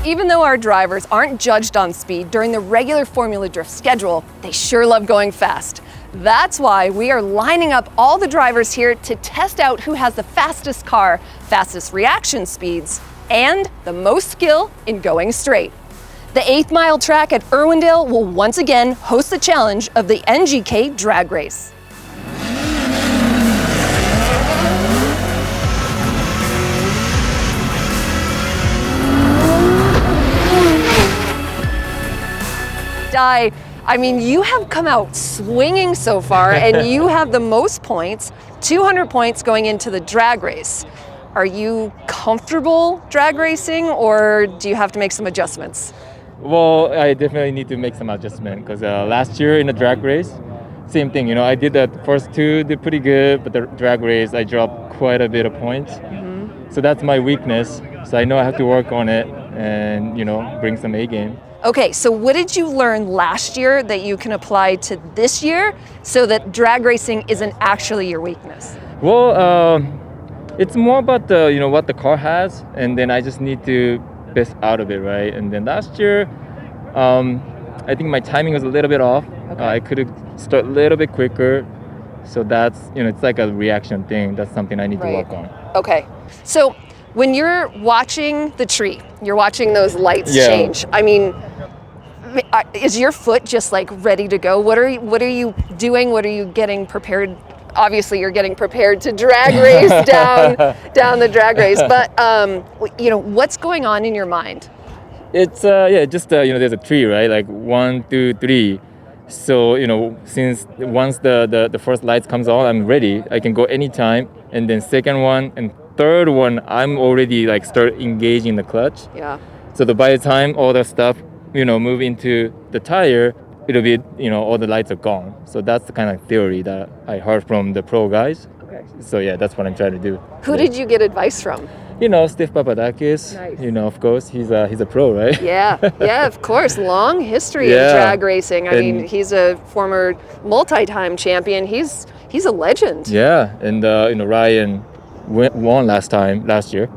Even though our drivers aren't judged on speed during the regular Formula Drift schedule, they sure love going fast. That's why we are lining up all the drivers here to test out who has the fastest car, fastest reaction speeds, and the most skill in going straight. The 8th mile track at Irwindale will once again host the challenge of the NGK drag race. I mean, you have come out swinging so far, and you have the most points, 200 points going into the drag race. Are you comfortable drag racing, or do you have to make some adjustments? Well, I definitely need to make some adjustment because last year in the drag race, same thing. You know, I did the first two, did pretty good, but the drag race, I dropped quite a bit of points. So that's my weakness. So I know I have to work on it and, you know, bring some A game. Okay, so what did you learn last year that you can apply to this year so that drag racing isn't actually your weakness? Well, it's more about the, you know, what the car has, and then I just need to best out of it, right? And then last year, I think my timing was a little bit off. Okay. I could have started a little bit quicker. So that's, you know, it's like a reaction thing. That's something I need to work on. Okay, so when you're watching the tree, you're watching those lights change. I mean, is your foot just like ready to go? What are you doing? What are you getting prepared? Obviously, you're getting prepared to drag race down the drag race. But you know, what's going on in your mind? It's just you know, there's a tree, right? Like 1, 2, 3. So you know, since once the first lights comes on, I'm ready. I can go anytime. And then second one and third one, I'm already like start engaging the clutch. Yeah. So that by the time all the stuff, you know, move into the tire, it'll be, you know, all the lights are gone. So that's the kind of theory that I heard from the pro guys. Okay. So yeah, that's what I'm trying to do. Who did you get advice from? You know, Steve Papadakis. Nice. You know, of course, he's a pro, right? Yeah, of course. Long history of drag racing. I mean, he's a former multi-time champion. He's a legend. Yeah, and you know, Ryan won last year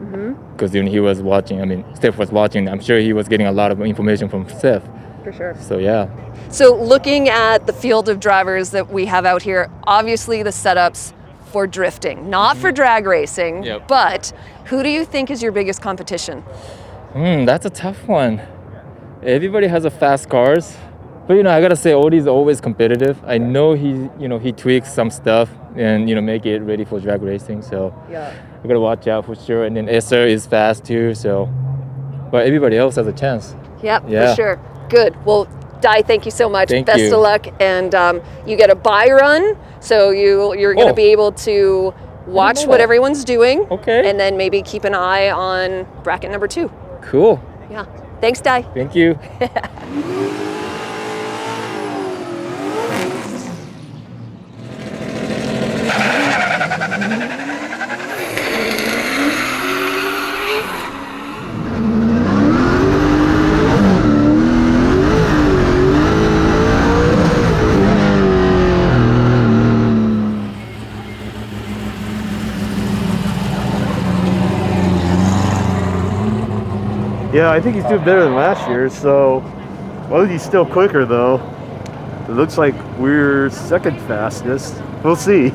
because he was watching. I mean, Steph was watching. I'm sure he was getting a lot of information from Steph. For sure. So yeah. So looking at the field of drivers that we have out here, obviously the setups for drifting, not for drag racing. Yep. But who do you think is your biggest competition? That's a tough one. Everybody has a fast cars. But, you know, I got to say, Odie's always competitive. I know he tweaks some stuff and, you know, make it ready for drag racing. So Yeah. I got to watch out for sure. And then Esther is fast too. So, but everybody else has a chance. Yep, Yeah. for sure. Good. Well, Di, thank you so much. Thank Best you. of luck. And you get a buy run. So you're going to be able to watch what everyone's doing. Okay. And then maybe keep an eye on bracket number 2. Cool. Yeah. Thanks, Di. Thank you. Yeah, I think he's doing better than last year, so Odie's still quicker though. It looks like we're second fastest. We'll see.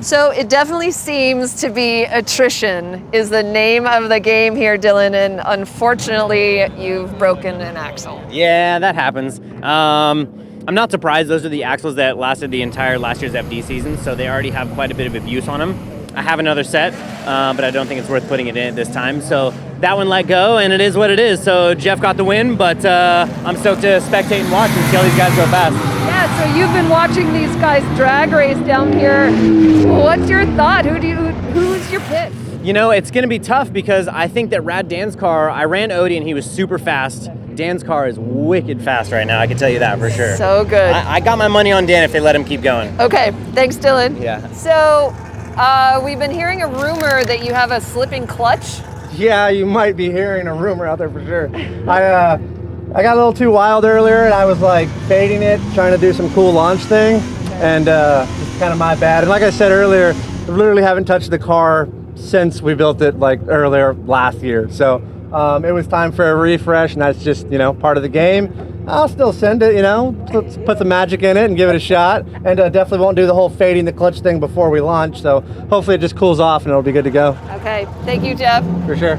So it definitely seems to be attrition is the name of the game here, Dylan, and unfortunately you've broken an axle. Yeah, that happens. I'm not surprised. Those are the axles that lasted the entire last year's FD season, so they already have quite a bit of abuse on them. I have another set, but I don't think it's worth putting it in at this time. So that one let go, and it is what it is. So Jeff got the win, but I'm stoked to spectate and watch and see how these guys go fast. Yeah, so you've been watching these guys drag race down here. What's your thought? Who's your pick? You know, it's going to be tough because I think that Rad Dan's car, I ran Odie and he was super fast. Dan's car is wicked fast right now, I can tell you that for sure. So good. I got my money on Dan if they let him keep going. Okay, thanks, Dylan. Yeah. So we've been hearing a rumor that you have a slipping clutch. Yeah, you might be hearing a rumor out there for sure. I got a little too wild earlier and I was like baiting it, trying to do some cool launch thing, and kind of my bad. And like I said earlier, I literally haven't touched the car since we built it like earlier last year. So it was time for a refresh, and that's just, you know, part of the game. I'll still send it, you know, put some magic in it and give it a shot. And definitely won't do the whole fading the clutch thing before we launch. So hopefully it just cools off and it'll be good to go. Okay, thank you, Jeff. For sure.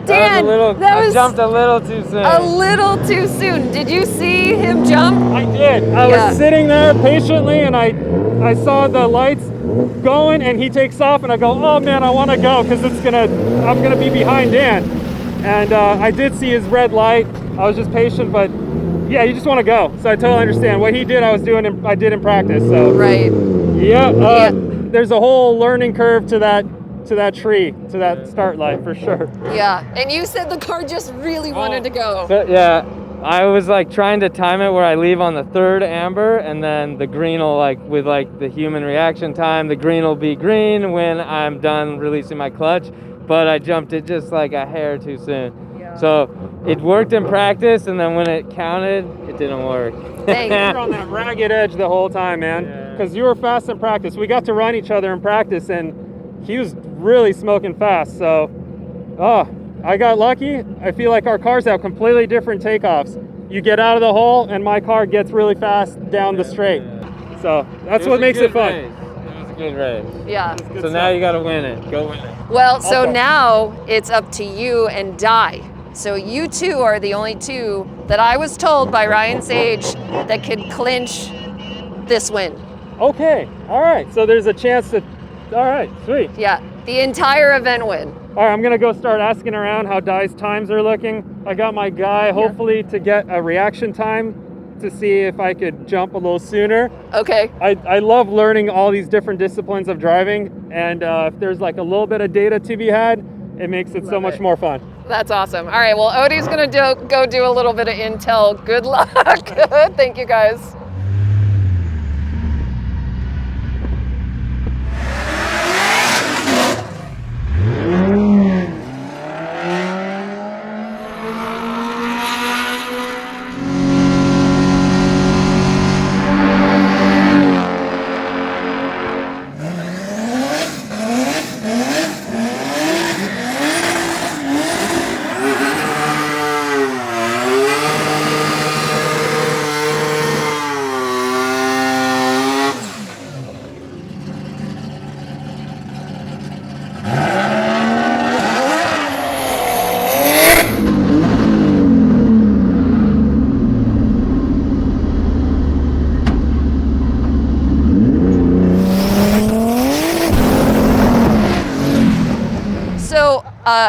Dan, I jumped a little too soon. a little too soon. Did you see him jump? I did. I was sitting there patiently, and I saw the lights going, and he takes off, and I go, oh man, I want to go because I'm gonna be behind Dan. And I did see his red light. I was just patient, but yeah, you just want to go. So I totally understand what he did. I did in practice. So Right. yeah, there's a whole learning curve to that tree, to that start light for sure. Yeah, and you said the car just really wanted to go. But yeah, I was like trying to time it where I leave on the third amber, and then the green will, like with like the human reaction time, the green will be green when I'm done releasing my clutch. But I jumped it just like a hair too soon. Yeah. So it worked in practice, and then when it counted, it didn't work. Dang. You were on that ragged edge the whole time, man, because you were fast in practice. We got to run each other in practice, and he was really smoking fast. So, I got lucky. I feel like our cars have completely different takeoffs. You get out of the hole, and my car gets really fast down the straight. So that's what makes it fun. Race. It was a good race. Yeah. So now you gotta win it. Go win it. Well, so Okay. now it's up to you and Di. So you two are the only two that I was told by Ryan Sage that could clinch this win. Okay, all right. So there's a chance that, all right, sweet. Yeah, the entire event win. All right, I'm gonna go start asking around how Di's times are looking. I got my guy, hopefully to get a reaction time to see if I could jump a little sooner. Okay. I love learning all these different disciplines of driving, and if there's like a little bit of data to be had, it makes it so much more fun. That's awesome. All right, well, Odie's gonna go do a little bit of intel. Good luck. Thank you, guys.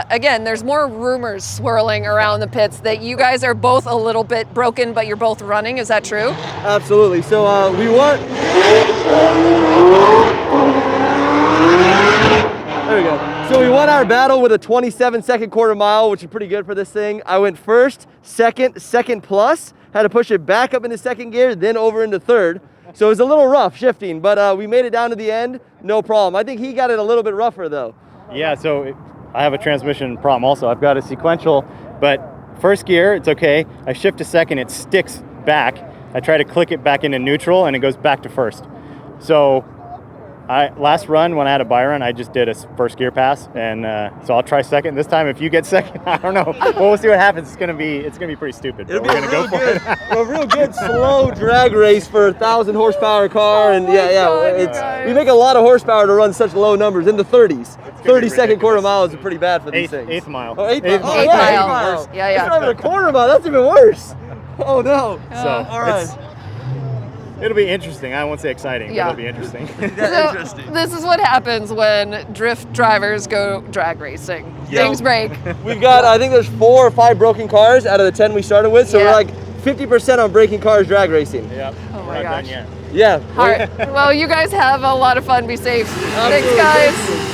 Again, there's more rumors swirling around the pits that you guys are both a little bit broken, but you're both running. Is that true? Absolutely. So we won. There we go. So we won our battle with a 27-second quarter mile, which is pretty good for this thing. I went first, second plus, had to push it back up into second gear, then over into third. So it was a little rough shifting, but we made it down to the end, no problem. I think he got it a little bit rougher though. Yeah, so I have a transmission problem also. I've got a sequential, but first gear, it's okay. I shift to second, it sticks back. I try to click it back into neutral and it goes back to first. So last run when I had a buy run, I just did a first gear pass, and so I'll try second this time. If you get second, I don't know. Well, we'll see what happens. It's gonna be pretty stupid. It'll But be we're gonna go for it. a real good slow drag race for a 1,000 horsepower car, and we make a lot of horsepower to run such low numbers in the 30s. 30-second quarter mile is pretty bad for these things. Eighth mile. Oh, eighth Eighth mile. mile. Oh, Eighth yeah, mile. eighth mile. Yeah, yeah. It's not even a quarter mile. That's even worse. Oh no. So All right. it'll be interesting. I won't say exciting, Yeah. but it'll be interesting. So this is what happens when drift drivers go drag racing. Things break. We've got, I think there's 4 or 5 broken cars out of the 10 we started with, so Yeah. we're like 50% on breaking cars drag racing. Yep. Oh We're my not done gosh. yet. Yeah. All right. Well, you guys have a lot of fun. Be safe. Thanks, guys.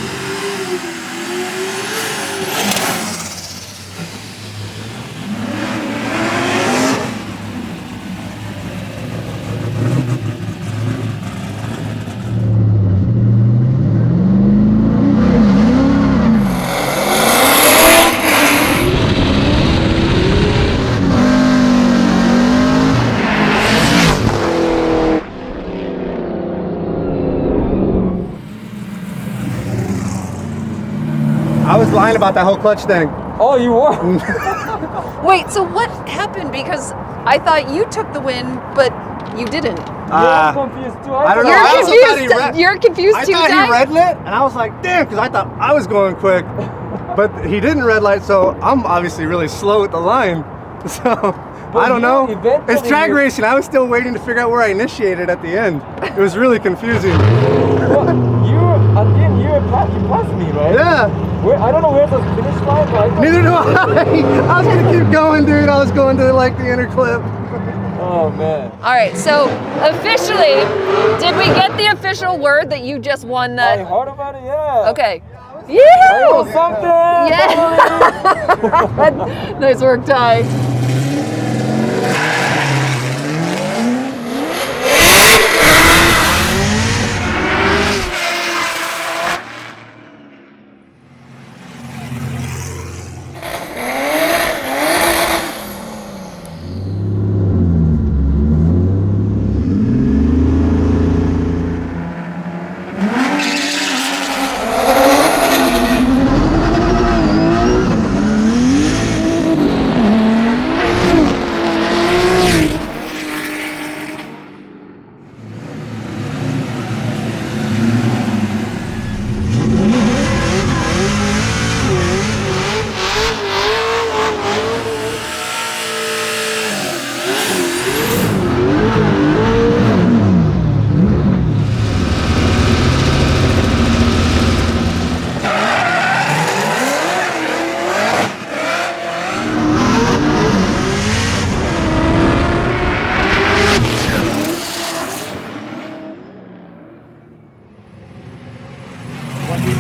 I was lying about that whole clutch thing. Oh, you were? Wait, so what happened? Because I thought you took the win, but you didn't. I'm confused too. I don't know. You're I also thought he confused. You're confused I too, thought Ty? he red lit, and I was like, damn, because I thought I was going quick. But he didn't red light, so I'm obviously really slow at the line. So, I don't know. It's drag racing. I was still waiting to figure out where I initiated at the end. It was really confusing. Well, you passed me, right? Yeah. I don't know where's the finish line, but I thought... Neither do I. I was going to keep going, dude. I was going to like the inner clip. Oh, man. All right, so officially, did we get the official word that you just won that? I heard about it, yeah. Okay. I Yeah. know something. Yeah. Nice work, Ty.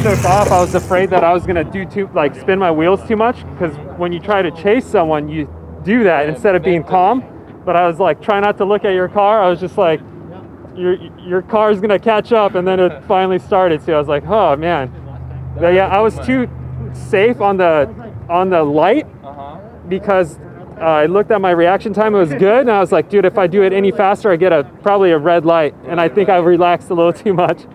Took off, I was afraid that I was gonna spin my wheels too much, because when you try to chase someone, you do that instead of being calm. But I was like, try not to look at your car. I was just like, your car is gonna catch up, and then it finally started. So I was like, oh man. But yeah, I was too safe on the light because I looked at my reaction time. It was good, and I was like, dude, if I do it any faster, I get probably a red light, and I think I relaxed a little too much.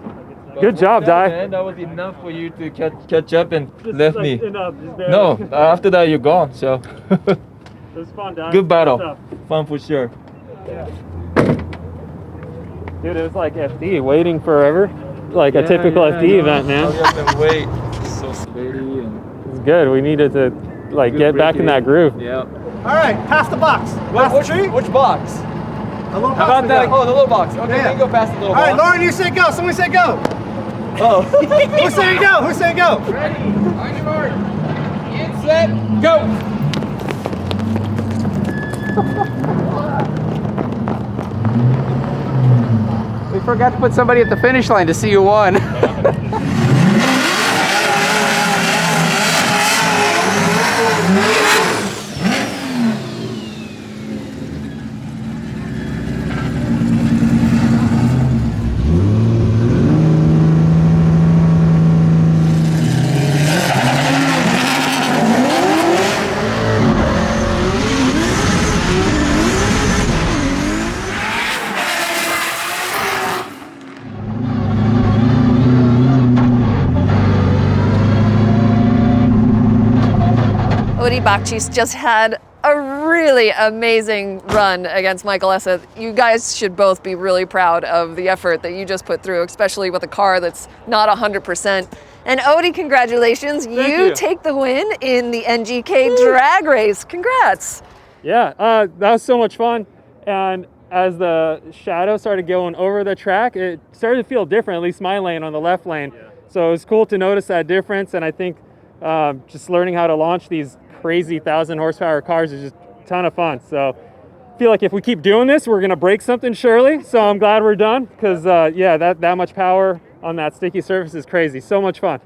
Good job, Di. Man, that was enough for you to catch up and left me. Enough, No, after that you're gone. So It was fun, Di. good battle, fun for sure. Dude, it was like FD, waiting forever. Like a typical FD event, man. Hurry up and wait. So sweaty and It's good. We needed to get back in that groove. yeah. All right, past the box. Past the tree. Which box? The little box. How about we that? got. Oh, the little box. Okay, Yeah. we can go past the little All right, box. Lauren, you say go. Somebody say go. Oh. Who's saying go? Who's saying go? Ready? On your mark. Get set. Go. We forgot to put somebody at the finish line to see who won. Odie Bakchis just had a really amazing run against Michael Essa. You guys should both be really proud of the effort that you just put through, especially with a car that's not 100%. And Odie, congratulations. You take the win in the NGK drag race. Congrats. Yeah, that was so much fun. And as the shadow started going over the track, it started to feel different, at least my lane on the left lane. So it was cool to notice that difference. And I think just learning how to launch these crazy 1,000 horsepower cars is just a ton of fun. So I feel like if we keep doing this, we're gonna break something surely. So I'm glad we're done, because yeah, that much power on that sticky surface is crazy. So much fun.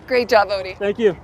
Great job, Odie. Thank you.